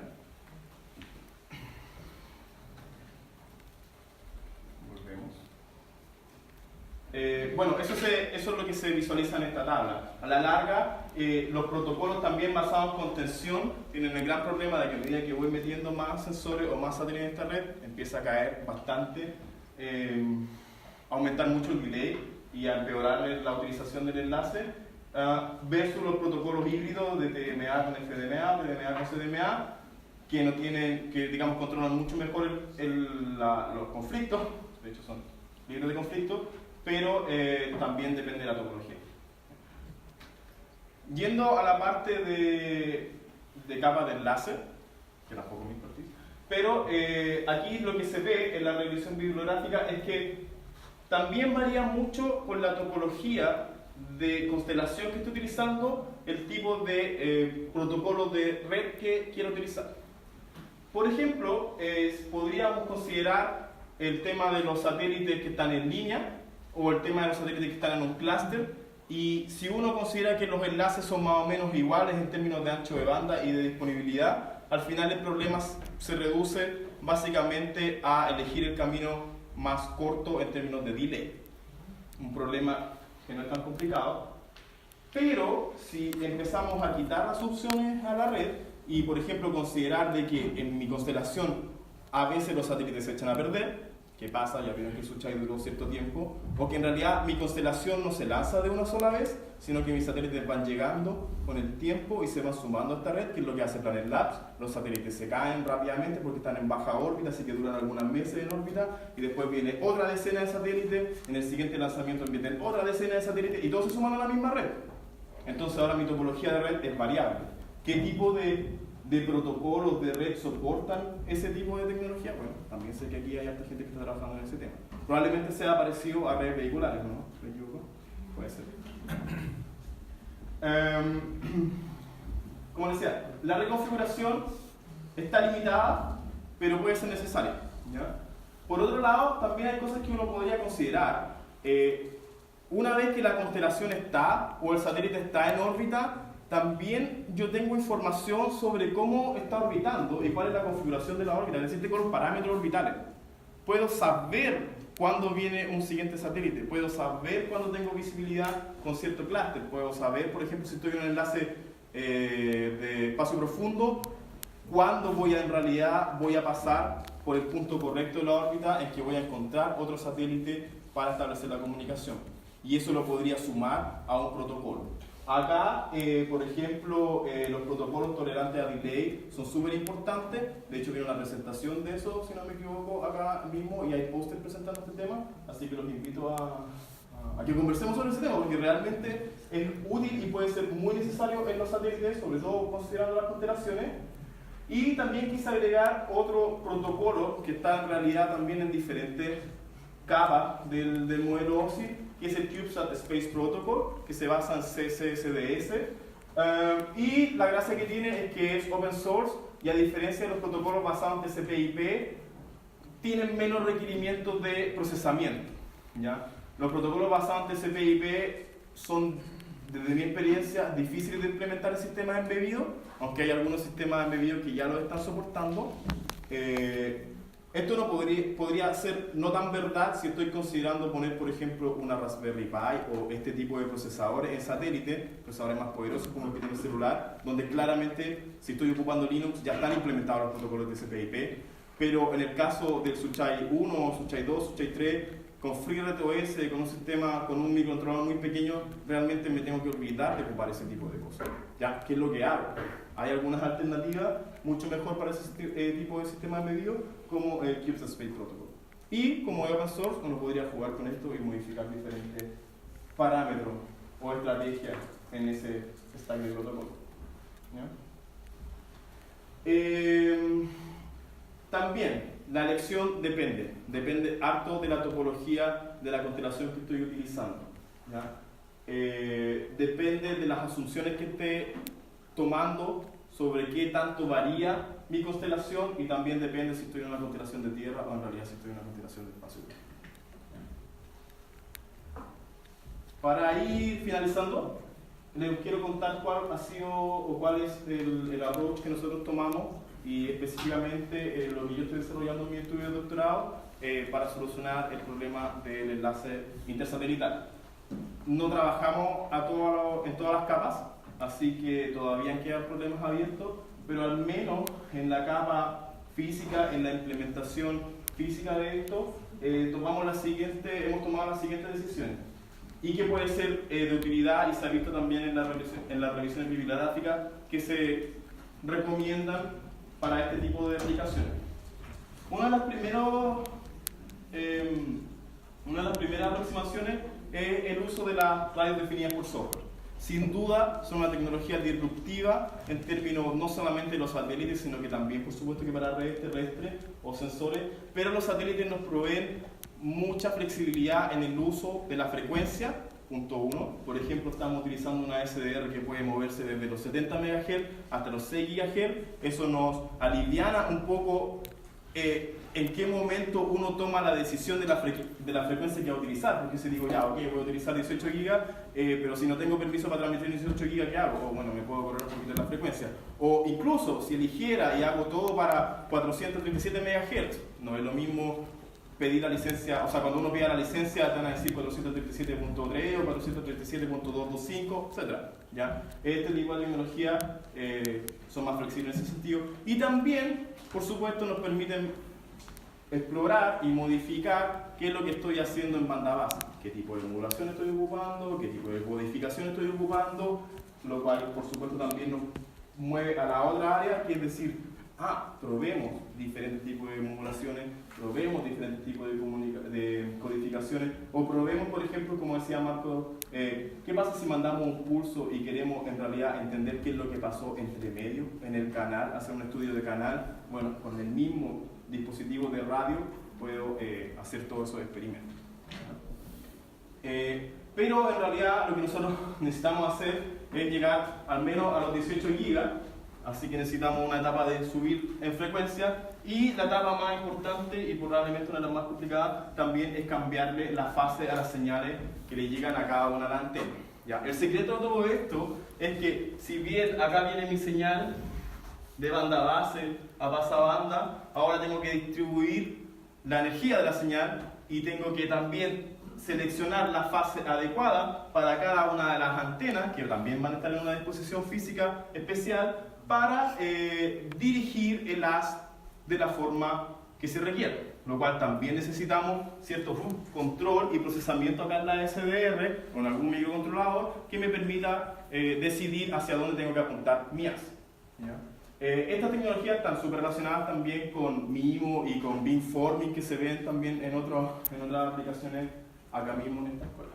Bueno, eso es lo que se visualiza en esta tabla. A la larga, los protocolos también basados en contención tienen el gran problema de que a medida que voy metiendo más sensores o más satélites en esta red, empieza a caer bastante, aumentar mucho el delay y a empeorar la utilización del enlace, versus los protocolos híbridos de TMA con FDMA, de DMA con CDMA, que no tienen, que digamos controlan mucho mejor los conflictos, de hecho son libres de conflictos, pero también depende de la topología. Yendo a la parte de capas de enlace, que tampoco me importa, pero aquí lo que se ve en la regresión bibliográfica es que también varía mucho con la topología de constelación que estoy utilizando, el tipo de protocolo de red que quiero utilizar. Por ejemplo, podríamos considerar el tema de los satélites que están en línea, o el tema de los satélites que están en un clúster, y si uno considera que los enlaces son más o menos iguales en términos de ancho de banda y de disponibilidad, al final el problema se reduce básicamente a elegir el camino más corto en términos de delay. Un problema que no es tan complicado, pero si empezamos a quitar las opciones a la red y por ejemplo considerar de que en mi constelación a veces los satélites se echan a perder, ¿qué pasa? Ya vieron que Suchai duró cierto tiempo, o que en realidad mi constelación no se lanza de una sola vez, sino que mis satélites van llegando con el tiempo y se van sumando a esta red, que es lo que hace Planet Labs. Los satélites se caen rápidamente porque están en baja órbita, así que duran algunas meses en órbita, y después viene otra decena de satélites, en el siguiente lanzamiento vienen otra decena de satélites, y todos se suman a la misma red. Entonces ahora mi topología de red es variable. ¿Qué tipo de protocolos de red soportan ese tipo de tecnología? Bueno, también sé que aquí hay harta gente que está trabajando en ese tema. Probablemente sea parecido a redes vehiculares, ¿no? ¿Me equivoco? Puede ser. Como decía, la reconfiguración está limitada, pero puede ser necesaria, ¿ya? Por otro lado, también hay cosas que uno podría considerar. Una vez que la constelación está, o el satélite está en órbita, también yo tengo información sobre cómo está orbitando y cuál es la configuración de la órbita, es decir, con los parámetros orbitales. Puedo saber cuándo viene un siguiente satélite, puedo saber cuándo tengo visibilidad con cierto clúster, puedo saber, por ejemplo, si estoy en un enlace de espacio profundo, cuándo en realidad voy a pasar por el punto correcto de la órbita en que voy a encontrar otro satélite para establecer la comunicación. Y eso lo podría sumar a un protocolo. Acá, por ejemplo, los protocolos tolerantes a delay son súper importantes. De hecho, viene una presentación de eso, si no me equivoco, acá mismo, y hay pósters presentando este tema. Así que los invito a que conversemos sobre ese tema, porque realmente es útil y puede ser muy necesario en los satélites, sobre todo considerando las constelaciones. Y también quise agregar otro protocolo que está en realidad también en diferentes capas del modelo OSI, que es el CubeSat Space Protocol, que se basa en CCSDS. Y la gracia que tiene es que es open source y a diferencia de los protocolos basados en TCP/IP, tienen menos requerimientos de procesamiento, ¿ya? Los protocolos basados en TCP/IP son, desde mi experiencia, difíciles de implementar en sistemas embebidos, aunque hay algunos sistemas embebidos que ya lo están soportando. Esto no podría ser no tan verdad si estoy considerando poner, por ejemplo, una Raspberry Pi o este tipo de procesadores en satélite, procesadores más poderosos como el que tiene el celular, donde claramente, si estoy ocupando Linux, ya están implementados los protocolos de TCP/IP, pero en el caso del Suchai 1, Suchai 2, Suchai 3, con FreeRTOS, con un sistema, con un microcontrolador muy pequeño, realmente me tengo que olvidar de ocupar ese tipo de cosas. ¿Ya? ¿Qué es lo que hago? Hay algunas alternativas mucho mejor para ese tipo de sistema embebido, como el CubeSat Space Protocol. Y como es open source, uno podría jugar con esto y modificar diferentes parámetros o estrategias en ese stack de protocolo. También la elección depende harto de la topología de la constelación que estoy utilizando. ¿Ya? Depende de las asunciones que esté tomando sobre qué tanto varía mi constelación, y también depende si estoy en una constelación de Tierra o en realidad si estoy en una constelación de espacio. Para ir finalizando, les quiero contar cuál ha sido o cuál es el approach que nosotros tomamos, y específicamente lo que yo estoy desarrollando en mi estudio de doctorado para solucionar el problema del enlace intersatelital. No trabajamos en todas las capas, así que todavía quedan problemas abiertos, pero al menos en la capa física, en la implementación física de esto, hemos tomado las siguientes decisiones. Y que puede ser de utilidad, y se ha visto también en las revisiones bibliográficas que se recomiendan para este tipo de aplicaciones. Una de las primeras aproximaciones es el uso de las radios definidas por software. Sin duda son una tecnología disruptiva en términos no solamente de los satélites, sino que también, por supuesto, que para redes terrestres o sensores, pero los satélites nos proveen mucha flexibilidad en el uso de la frecuencia. Punto 1. Por ejemplo, estamos utilizando una SDR que puede moverse desde los 70 MHz hasta los 6 GHz. Eso nos aliviana un poco en qué momento uno toma la decisión de la frecuencia que va a utilizar. Porque si digo, ya, ok, voy a utilizar 18 GB, pero si no tengo permiso para transmitir 18 GB, ¿qué hago? O bueno, me puedo correr un poquito la frecuencia. O incluso, si eligiera y hago todo para 437 MHz, no es lo mismo pedir la licencia, o sea, cuando uno pida la licencia te van a decir 437.3 o 437.225, etc. ¿Ya? Este tipo de tecnología son más flexibles en ese sentido, y también, por supuesto, nos permiten explorar y modificar qué es lo que estoy haciendo en banda base, qué tipo de modulación estoy ocupando, qué tipo de codificación estoy ocupando, lo cual, por supuesto, también nos mueve a la otra área, que es decir, probemos diferentes tipos de modulaciones, probemos diferentes tipos de codificaciones, o probemos, por ejemplo, como decía Marco, ¿qué pasa si mandamos un pulso y queremos en realidad entender qué es lo que pasó entre medio en el canal, hacer un estudio de canal? Bueno, con el mismo dispositivo de radio puedo hacer todos esos experimentos. Pero en realidad lo que nosotros necesitamos hacer es llegar al menos a los 18 GB, así que necesitamos una etapa de subir en frecuencia, y la etapa más importante y probablemente una de las más complicadas también es cambiarle la fase a las señales que le llegan a cada una de las antenas. ¿Ya? El secreto de todo esto es que, si bien acá viene mi señal de banda base a pasabanda, ahora tengo que distribuir la energía de la señal y tengo que también seleccionar la fase adecuada para cada una de las antenas, que también van a estar en una disposición física especial, para dirigir el haz de la forma que se requiere, lo cual también necesitamos cierto control y procesamiento acá en la SDR con algún microcontrolador que me permita decidir hacia dónde tengo que apuntar mi haz. Estas tecnologías están súper relacionadas también con MIMO y con beamforming, que se ven también en otras aplicaciones acá mismo en esta escuela.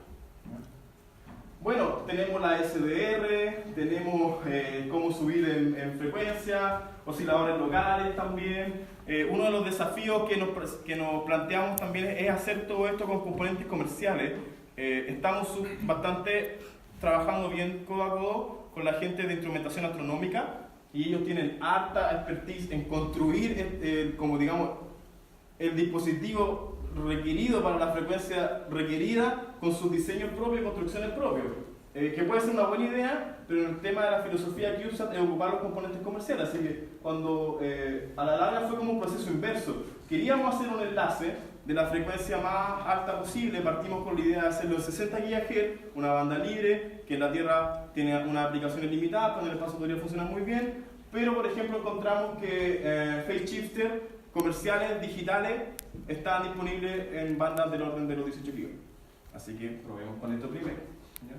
Bueno, tenemos la SDR, tenemos cómo subir en frecuencia, osciladores locales también. Uno de los desafíos que nos planteamos también es hacer todo esto con componentes comerciales. Estamos bastante trabajando bien codo a codo con la gente de instrumentación astronómica, y ellos tienen harta expertise en construir como digamos el dispositivo requerido para la frecuencia requerida, con sus diseños propios y construcciones propios, que puede ser una buena idea, pero el tema de la filosofía que usan es ocupar los componentes comerciales. Así que cuando a la larga fue como un proceso inverso, queríamos hacer un enlace de la frecuencia más alta posible. Partimos con la idea de hacerlo en 60 GHz, una banda libre, que en la Tierra tiene unas aplicaciones limitadas, pero en el espacio podría funcionar muy bien. Pero, por ejemplo, encontramos que phase shifter comerciales digitales están disponibles en bandas del orden de los 18 GB. Así que probemos con esto primero. ¿Ya?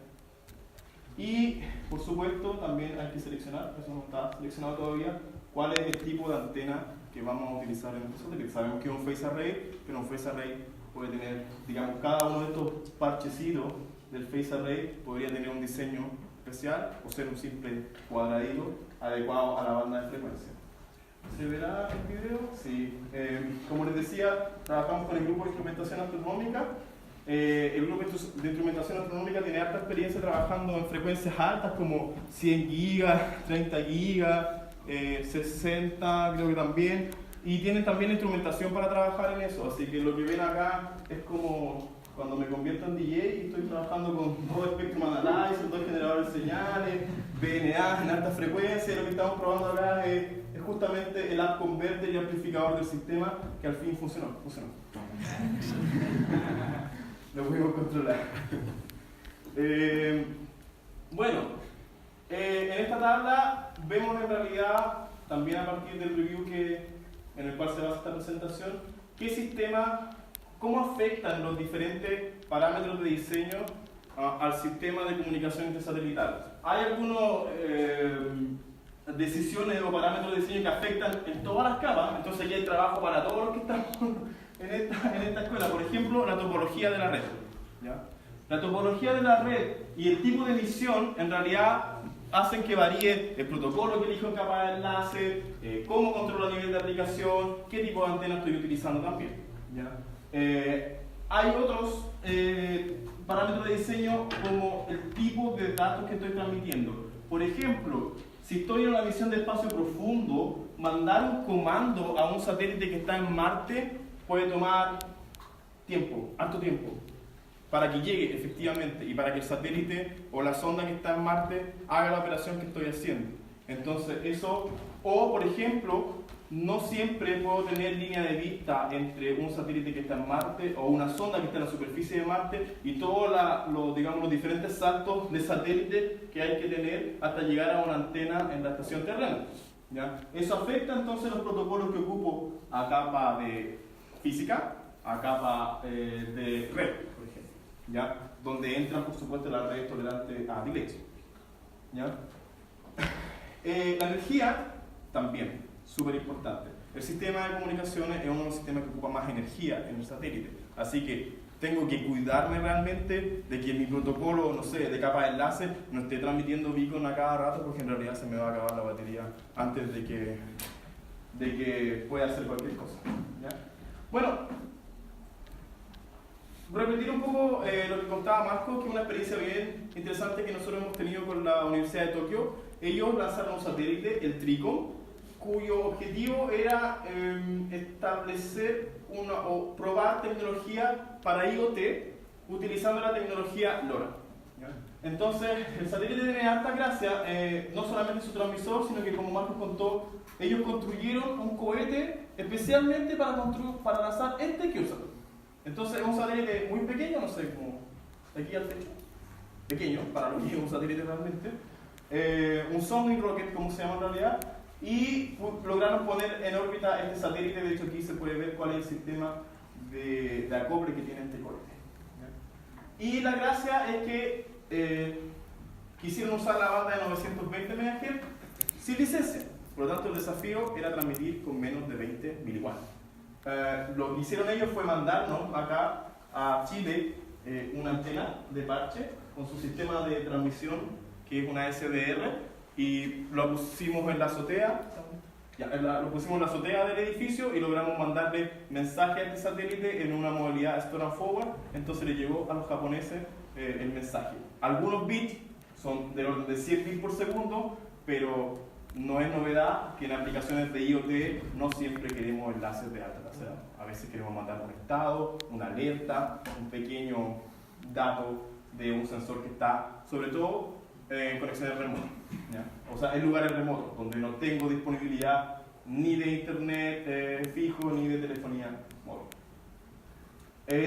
Y, por supuesto, también hay que seleccionar, eso no está seleccionado todavía, cuál es el tipo de antena que vamos a utilizar en nuestro satélite. Sabemos que es un phase array, pero un phase array puede tener, digamos, cada uno de estos parchecitos del phase array podría tener un diseño especial o ser un simple cuadradito adecuado a la banda de frecuencia. ¿Se verá el video? Sí. Como les decía, trabajamos con el grupo de instrumentación astronómica. El grupo de instrumentación astronómica tiene alta experiencia trabajando en frecuencias altas como 100 gigas, 30 gigas, 60 creo que también. Y tienen también instrumentación para trabajar en eso. Así que lo que ven acá es como cuando me convierto en DJ y estoy trabajando con dos Spectrum Analyzer, dos generadores de señales, VNA en alta frecuencia. Lo que estamos probando acá es justamente el up converter y amplificador del sistema que al fin funcionó. Lo pudimos controlar. Bueno, en esta tabla vemos en realidad, también a partir del review en el cual se basa esta presentación, qué sistema, cómo afectan los diferentes parámetros de diseño al sistema de comunicación intersatelital. Hay algunas decisiones o parámetros de diseño que afectan en todas las capas, entonces aquí hay trabajo para todos los que estamos en esta escuela. Por ejemplo, la topología de la red. ¿Ya? La topología de la red y el tipo de emisión en realidad hacen que varíe el protocolo que elijo en capa de enlace, cómo controlo a nivel de aplicación, qué tipo de antena estoy utilizando también. ¿Ya? Hay otros parámetros de diseño como el tipo de datos que estoy transmitiendo. Por ejemplo, si estoy en una misión de espacio profundo, mandar un comando a un satélite que está en Marte puede tomar tiempo, harto tiempo, para que llegue efectivamente y para que el satélite o la sonda que está en Marte haga la operación que estoy haciendo. Entonces eso, o por ejemplo, no siempre puedo tener línea de vista entre un satélite que está en Marte o una sonda que está en la superficie de Marte y todos los diferentes saltos de satélite que hay que tener hasta llegar a una antena en la estación terrena. ¿Ya? Eso afecta entonces los protocolos que ocupo a capa de física, a capa de red, por ejemplo, ¿ya? Donde entran por supuesto las redes tolerantes a delay. ¿Ya? La energía también, súper importante. El sistema de comunicaciones es uno de los sistemas que ocupa más energía en el satélite, así que tengo que cuidarme realmente de que mi protocolo, no sé, de capa de enlace no esté transmitiendo beacon a cada rato, porque en realidad se me va a acabar la batería antes de que pueda hacer cualquier cosa. ¿Ya? Bueno, repetir un poco lo que contaba Marco, que es una experiencia bien interesante que nosotros hemos tenido con la Universidad de Tokio. Ellos lanzaron un satélite, el TRICOM, cuyo objetivo era establecer o probar tecnología para IoT utilizando la tecnología LoRa. ¿Ya? Entonces, el satélite tiene harta gracia, no solamente su transmisor, sino que como Marcos contó, ellos construyeron un cohete especialmente para lanzar este que usan. Entonces, es un satélite muy pequeño, no sé, como de aquí al techo, pequeño, para lo que es un satélite realmente, un sounding rocket, como se llama en realidad, y lograron poner en órbita este satélite. De hecho aquí se puede ver cuál es el sistema de acople que tiene este cohete. Y la gracia es que quisieron usar la banda de 920 MHz sin licencia, por lo tanto el desafío era transmitir con menos de 20 miliwatts. Lo que hicieron ellos fue mandarnos acá a Chile una antena de parche con su sistema de transmisión, que es una SDR, y lo pusimos en la azotea, lo pusimos en la azotea del edificio y logramos mandarle mensaje a este satélite en una modalidad store and forward. Entonces le llegó a los japoneses el mensaje. Algunos bits son del orden de 100 bits por segundo, pero no es novedad que en aplicaciones de IoT no siempre queremos enlaces de alta velocidad. A veces queremos mandar un estado, una alerta, un pequeño dato de un sensor que está, sobre todo, en conexiones remotas, ¿ya? O sea, en lugares remotos, donde no tengo disponibilidad ni de internet fijo ni de telefonía móvil.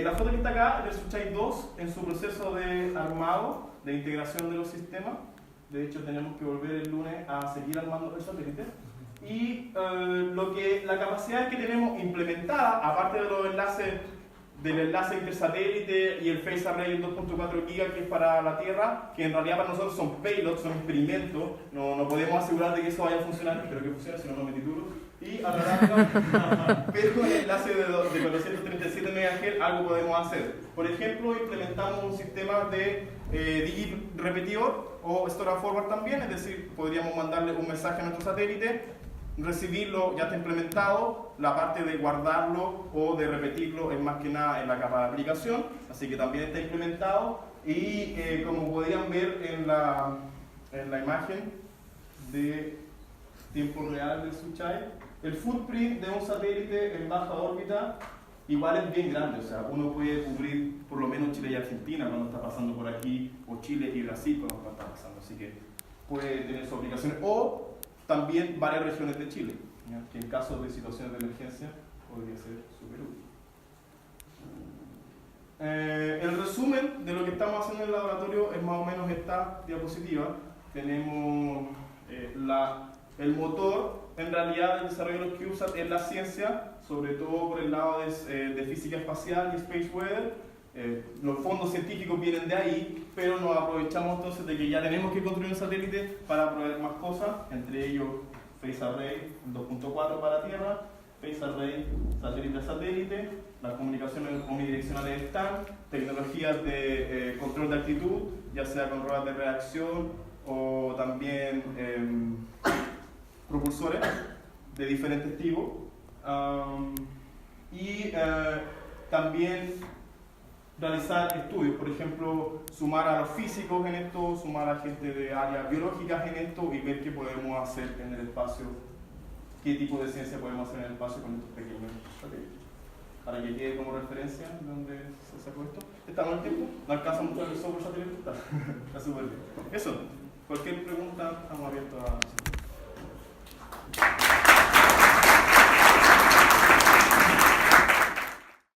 La foto que está acá es del Suchai 2 en su proceso de armado, de integración de los sistemas. De hecho, tenemos que volver el lunes a seguir armando el satélite. Y la capacidad que tenemos implementada, aparte de los enlaces del enlace intersatélite y el Phase Array en 2.4 GHz que es para la Tierra, que en realidad para nosotros son payloads, son experimentos, no podemos asegurar de que eso vaya a funcionar, espero que funcione, si no, no me titulo. Y a la larga, pero con el enlace de 437 MHz algo podemos hacer. Por ejemplo, implementamos un sistema de digit repetidor o store forward también, es decir, podríamos mandarle un mensaje a nuestro satélite, recibirlo, ya está implementado, la parte de guardarlo o de repetirlo es más que nada en la capa de aplicación, así que también está implementado y como podrían ver en la imagen de tiempo real del Suchai, el footprint de un satélite en baja órbita igual es bien grande, o sea, uno puede cubrir por lo menos Chile y Argentina cuando está pasando por aquí, o Chile y Brasil cuando está pasando, así que puede tener sus aplicaciones, o también varias regiones de Chile, ¿ya? Que en caso de situaciones de emergencia podría ser súper útil. El resumen de lo que estamos haciendo en el laboratorio es más o menos esta diapositiva. Tenemos el motor, en realidad el desarrollo de los CubeSat es la ciencia, sobre todo por el lado de física espacial y space weather. Los fondos científicos vienen de ahí, pero nos aprovechamos entonces de que ya tenemos que construir un satélite para proveer más cosas, entre ellos Phase Array 2.4 para Tierra, Phase Array satélite a satélite, las comunicaciones omnidireccionales están, tecnologías de control de actitud, ya sea con ruedas de reacción o también propulsores de diferentes tipos, y también realizar estudios, por ejemplo, sumar a los físicos en esto, sumar a gente de áreas biológicas en esto y ver qué podemos hacer en el espacio, qué tipo de ciencia podemos hacer en el espacio con estos pequeños satélites. Para que quede como referencia de dónde se sacó esto. ¿Estamos en tiempo? ¿No alcanza mucho el software satélite? Está súper bien. Eso, cualquier pregunta, estamos abiertos a...